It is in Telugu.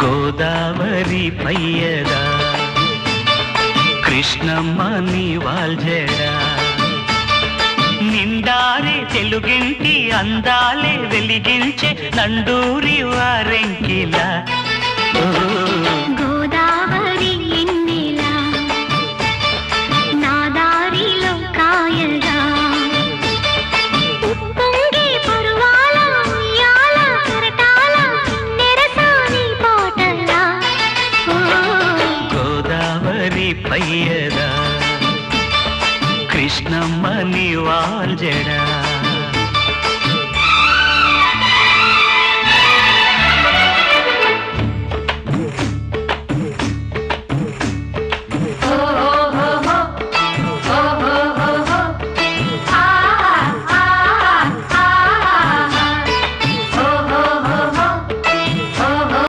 గోదావరి పయ్యదా కృష్ణమ్మ నీవాల్జడా నిండారే తెలుగింటి అందాలే వెలిగించే నండూరి వారెంకిలా గోదావరి ఎన్నెలా నా దారిలో కాయగా ఉప్పొంగే పరువాల ఉయ్యాల కరటాల నెరసాని పాటలా గోదావరి పయ్యదా కృష్ణమ్మ నీవాల్జడా